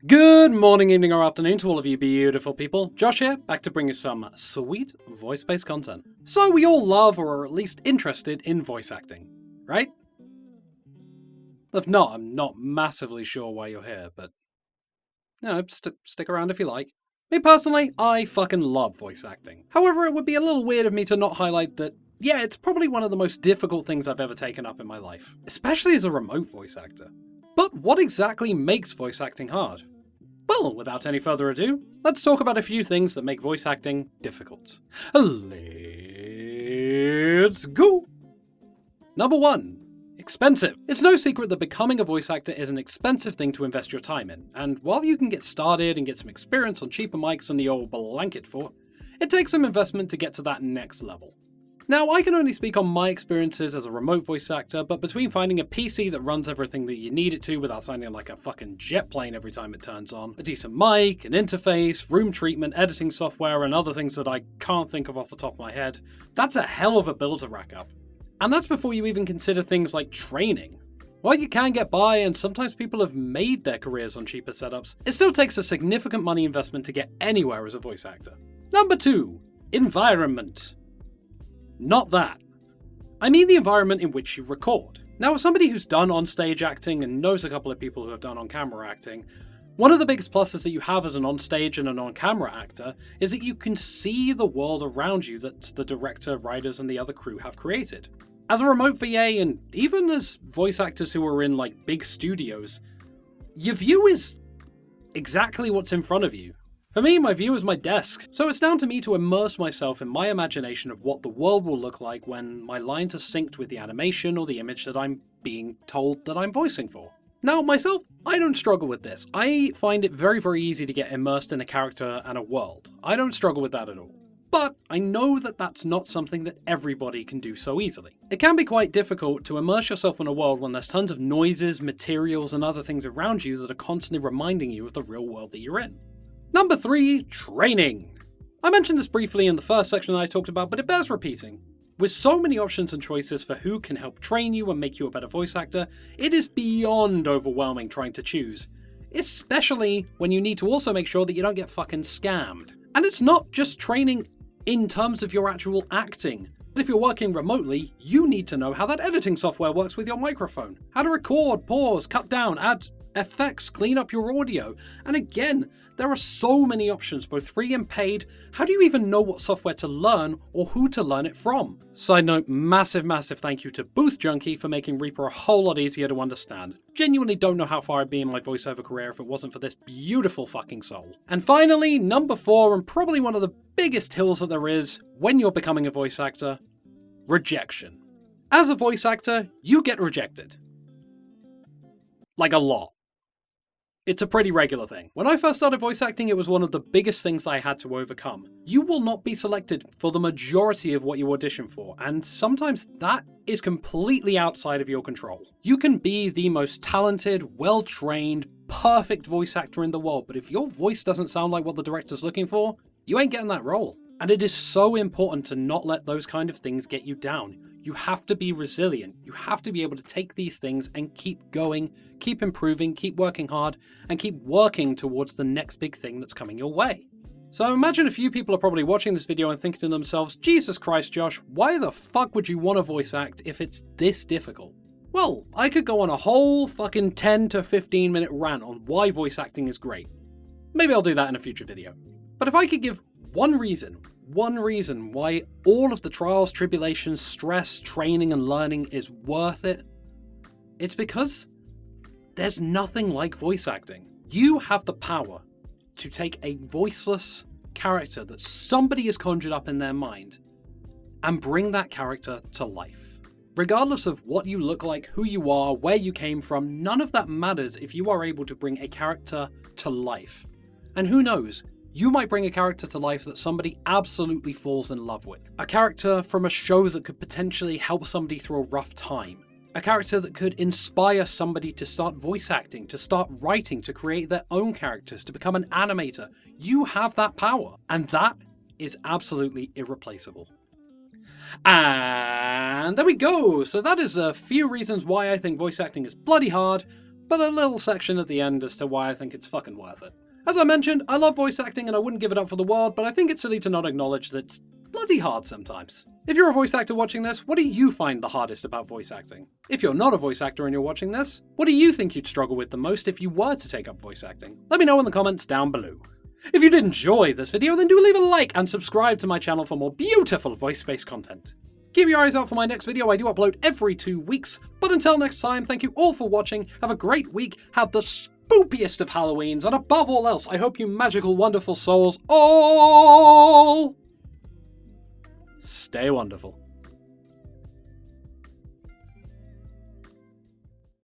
Good morning, evening, or afternoon to all of you beautiful people. Josh here, back to bring you some sweet voice-based content. So we all love, or are at least interested in voice acting, right? If not, I'm not massively sure why you're here, but stick around if you like. Me personally, I fucking love voice acting. However, it would be a little weird of me to not highlight that, yeah, it's probably one of the most difficult things I've ever taken up in my life, especially as a remote voice actor. But what exactly makes voice acting hard? Well, without any further ado, let's talk about a few things that make voice acting difficult. Let's go! Number 1. Expensive. It's no secret that becoming a voice actor is an expensive thing to invest your time in, and while you can get started and get some experience on cheaper mics than the old blanket fort, it takes some investment to get to that next level. Now, I can only speak on my experiences as a remote voice actor, but between finding a PC that runs everything that you need it to without sounding like a fucking jet plane every time it turns on, a decent mic, an interface, room treatment, editing software, and other things that I can't think of off the top of my head, that's a hell of a bill to rack up. And that's before you even consider things like training. While you can get by, and sometimes people have made their careers on cheaper setups, it still takes a significant money investment to get anywhere as a voice actor. Number 2. Environment. Not that. I mean the environment in which you record. Now, as somebody who's done on-stage acting and knows a couple of people who have done on-camera acting, one of the biggest pluses that you have as an on-stage and an on-camera actor is that you can see the world around you that the director, writers, and the other crew have created. As a remote VA, and even as voice actors who are in like big studios, your view is exactly what's in front of you. For me, my view is my desk, so it's down to me to immerse myself in my imagination of what the world will look like when my lines are synced with the animation or the image that I'm being told that I'm voicing for. Now, myself, I don't struggle with this. I find it very, very easy to get immersed in a character and a world. I don't struggle with that at all. But I know that that's not something that everybody can do so easily. It can be quite difficult to immerse yourself in a world when there's tons of noises, materials, and other things around you that are constantly reminding you of the real world that you're in. Number 3, training. I mentioned this briefly in the first section that I talked about, but it bears repeating. With so many options and choices for who can help train you and make you a better voice actor, it is beyond overwhelming trying to choose. Especially when you need to also make sure that you don't get fucking scammed. And it's not just training in terms of your actual acting. If you're working remotely, you need to know how that editing software works with your microphone. How to record, pause, cut down, add effects, clean up your audio. And again, there are so many options, both free and paid. How do you even know what software to learn or who to learn it from? Side note, massive thank you to Booth Junkie for making Reaper a whole lot easier to understand. Genuinely don't know how far I'd be in my voiceover career if it wasn't for this beautiful fucking soul. And finally, number 4, and probably one of the biggest hills that there is when you're becoming a voice actor, rejection. As a voice actor, you get rejected. Like a lot. It's a pretty regular thing. When I first started voice acting, it was one of the biggest things I had to overcome. You will not be selected for the majority of what you audition for, and sometimes that is completely outside of your control. You can be the most talented, well-trained, perfect voice actor in the world, but if your voice doesn't sound like what the director's looking for, you ain't getting that role. And it is so important to not let those kind of things get you down. You have to be resilient. You have to be able to take these things and keep going, keep improving, keep working hard, and keep working towards the next big thing that's coming your way. So I imagine a few people are probably watching this video and thinking to themselves, Jesus Christ, Josh, why the fuck would you want to voice act if it's this difficult? Well, I could go on a whole fucking 10 to 15 minute rant on why voice acting is great. Maybe I'll do that in a future video. But if I could give one reason why all of the trials, tribulations, stress, training, and learning is worth it, it's because there's nothing like voice acting. You have the power to take a voiceless character that somebody has conjured up in their mind and bring that character to life. Regardless of what you look like, who you are, where you came from, none of that matters if you are able to bring a character to life. And who knows, you might bring a character to life that somebody absolutely falls in love with. A character from a show that could potentially help somebody through a rough time. A character that could inspire somebody to start voice acting, to start writing, to create their own characters, to become an animator. You have that power, and that is absolutely irreplaceable. And there we go! So that is a few reasons why I think voice acting is bloody hard, but a little section at the end as to why I think it's fucking worth it. As I mentioned, I love voice acting and I wouldn't give it up for the world, but I think it's silly to not acknowledge that it's bloody hard sometimes. If you're a voice actor watching this, what do you find the hardest about voice acting? If you're not a voice actor and you're watching this, what do you think you'd struggle with the most if you were to take up voice acting? Let me know in the comments down below. If you did enjoy this video, then do leave a like and subscribe to my channel for more beautiful voice-based content. Keep your eyes out for my next video. I do upload every 2 weeks. But until next time, thank you all for watching. Have a great week. Have the spookiest of Halloweens. And above all else, I hope you magical, wonderful souls all stay wonderful.